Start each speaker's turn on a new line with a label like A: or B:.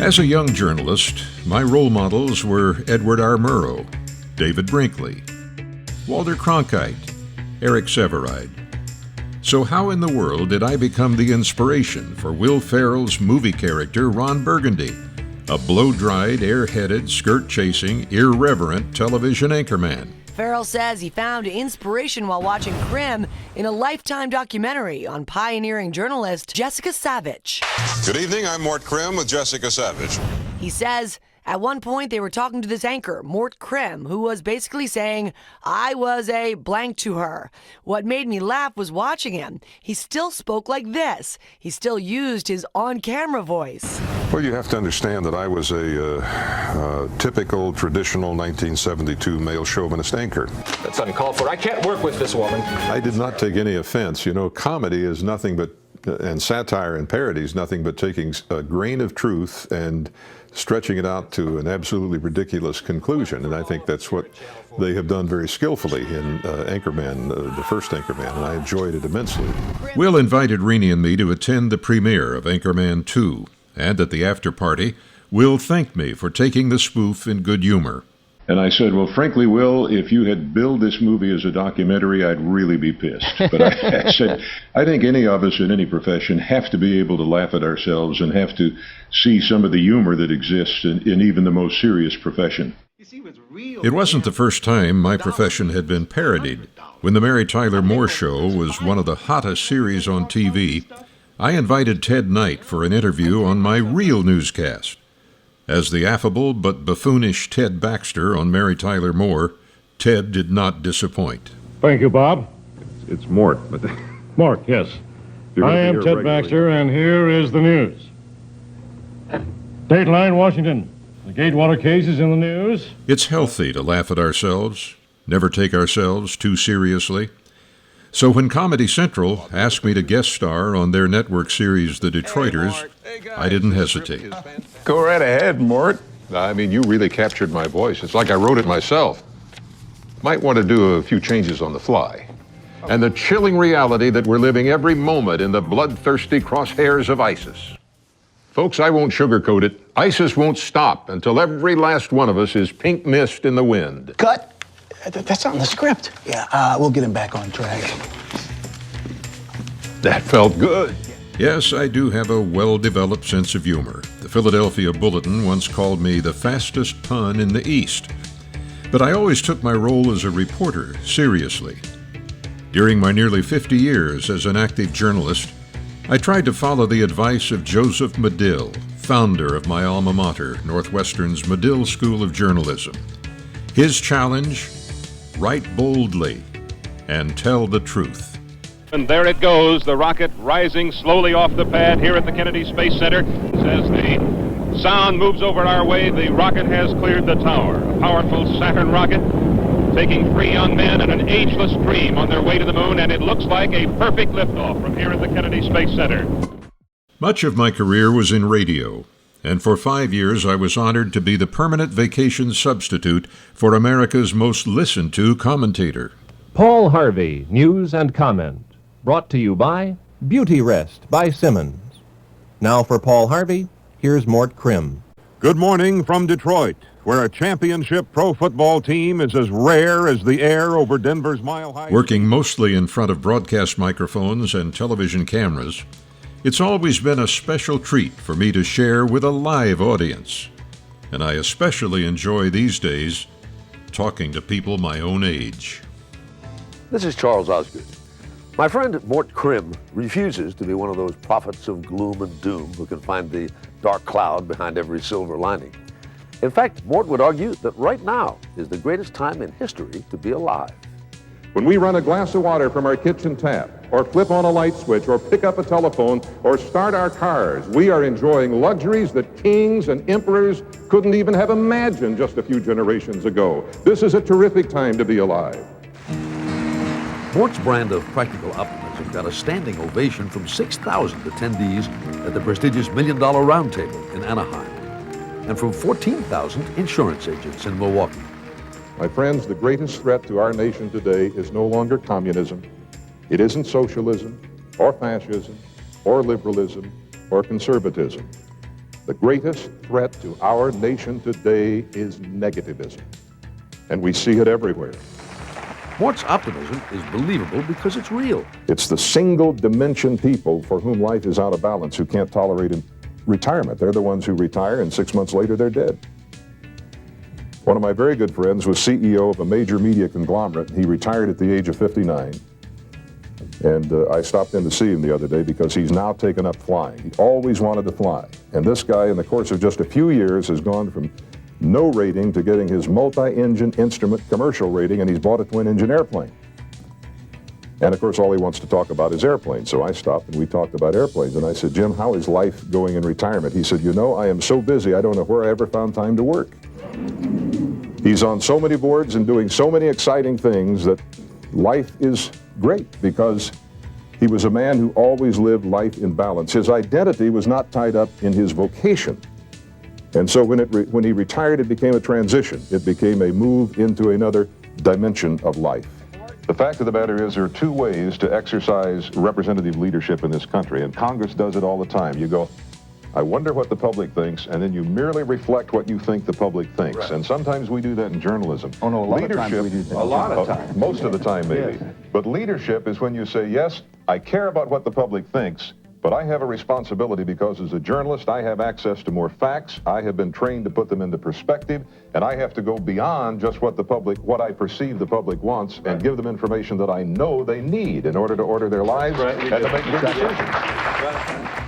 A: As a young journalist, my role models were Edward R. Murrow, David Brinkley, Walter Cronkite, Eric Sevareid. So how in the world did I become the inspiration for Will Ferrell's movie character Ron Burgundy, a blow-dried, airheaded, skirt-chasing, irreverent television anchorman?
B: Ferrell says he found inspiration while watching Crim in a Lifetime documentary on pioneering journalist Jessica Savage.
C: Good evening, I'm Mort Crim with Jessica Savage.
B: He says at one point they were talking to this anchor, Mort Crim, who was basically saying, I was a blank to her. What made me laugh was watching him. He still spoke like this. He still used his on-camera voice.
C: Well, you have to understand that I was a typical, traditional 1972 male chauvinist anchor.
D: That's uncalled for. I can't work with this woman.
C: I did not take any offense. You know, comedy is nothing but, and satire and parody is nothing but taking a grain of truth and stretching it out to an absolutely ridiculous conclusion. And I think that's what they have done very skillfully in Anchorman, the first Anchorman, and I enjoyed it immensely.
A: Will invited Renee and me to attend the premiere of Anchorman 2. And at the after-party, Will thanked me for taking the spoof in good humor. And I said, well, frankly, Will, if you had billed this movie as a documentary, I'd really be pissed. But I said, I think any of us in any profession have to be able to laugh at ourselves and have to see some of the humor that exists in even the most serious profession. It wasn't the first time my profession had been parodied. When the Mary Tyler Moore Show was one of the hottest series on TV, I invited Ted Knight for an interview on my real newscast. As the affable but buffoonish Ted Baxter on Mary Tyler Moore, Ted did not disappoint.
E: Thank you, Bob.
F: It's Mort, but...
E: Mort, yes. I am Ted Baxter, and here is the news. Dateline, Washington. The Gatewater case is in the news.
A: It's healthy to laugh at ourselves, never take ourselves too seriously. So when Comedy Central asked me to guest star on their network series, The Detroiters, I didn't hesitate.
F: Go right ahead, Mort. I mean, you really captured my voice. It's like I wrote it myself. Might want to do a few changes on the fly. And the chilling reality that we're living every moment in the bloodthirsty crosshairs of ISIS. Folks, I won't sugarcoat it. ISIS won't stop until every last one of us is pink mist in the wind.
G: Cut. That's not in the script. Yeah, we'll get him back on track.
F: That felt good.
A: Yes, I do have a well-developed sense of humor. The Philadelphia Bulletin once called me the fastest pun in the East. But I always took my role as a reporter seriously. During my nearly 50 years as an active journalist, I tried to follow the advice of Joseph Medill, founder of my alma mater, Northwestern's Medill School of Journalism. His challenge: write boldly and tell the truth.
H: And there it goes, the rocket rising slowly off the pad here at the Kennedy Space Center. As the sound moves over our way, the rocket has cleared the tower. A powerful Saturn rocket taking 3 young men and an ageless dream on their way to the moon, and it looks like a perfect liftoff from here at the Kennedy Space Center.
A: Much of my career was in radio, and for 5 years I was honored to be the permanent vacation substitute for America's most listened to commentator.
I: Paul Harvey, News and Comment. Brought to you by Beauty Rest by Simmons. Now for Paul Harvey, here's Mort Crim.
J: Good morning from Detroit, where a championship pro football team is as rare as the air over Denver's Mile High.
A: Working mostly in front of broadcast microphones and television cameras, it's always been a special treat for me to share with a live audience. And I especially enjoy these days talking to people my own age.
K: This is Charles Osgood. My friend Mort Crim refuses to be one of those prophets of gloom and doom who can find the dark cloud behind every silver lining. In fact, Mort would argue that right now is the greatest time in history to be alive.
F: When we run a glass of water from our kitchen tap, or flip on a light switch, or pick up a telephone, or start our cars, we are enjoying luxuries that kings and emperors couldn't even have imagined just a few generations ago. This is a terrific time to be alive.
K: Mort's brand of practical optimism got a standing ovation from 6,000 attendees at the prestigious $1 Million Roundtable in Anaheim, and from 14,000 insurance agents in Milwaukee.
F: My friends, the greatest threat to our nation today is no longer communism. It isn't socialism, or fascism, or liberalism, or conservatism. The greatest threat to our nation today is negativism. And we see it everywhere.
K: Mort's optimism is believable because it's real.
F: It's the single-dimension people for whom life is out of balance, who can't tolerate retirement. They're the ones who retire, and 6 months later, they're dead. One of my very good friends was CEO of a major media conglomerate. He retired at the age of 59. And I stopped in to see him the other day because he's now taken up flying. He always wanted to fly. And this guy, in the course of just a few years, has gone from no rating to getting his multi-engine instrument commercial rating, and he's bought a twin-engine airplane. And of course, all he wants to talk about is airplanes. So I stopped and we talked about airplanes. And I said, Jim, how is life going in retirement? He said, you know, I am so busy, I don't know where I ever found time to work. He's on so many boards and doing so many exciting things that life is great because he was a man who always lived life in balance. His identity was not tied up in his vocation. And so when he retired, it became a transition. It became a move into another dimension of life. The fact of the matter is there are two ways to exercise representative leadership in this country, and Congress does it all the time. You go, I wonder what the public thinks, and then you merely reflect what you think the public thinks. Right. And sometimes we do that in journalism.
K: Oh, no, a lot of times we do that.
F: A lot of times. Most of the time, maybe. Yes. But leadership is when you say, yes, I care about what the public thinks, but I have a responsibility because as a journalist, I have access to more facts. I have been trained to put them into perspective, and I have to go beyond just what I perceive the public wants, and give them information that I know they need in order to order their lives and to make good decisions. Right.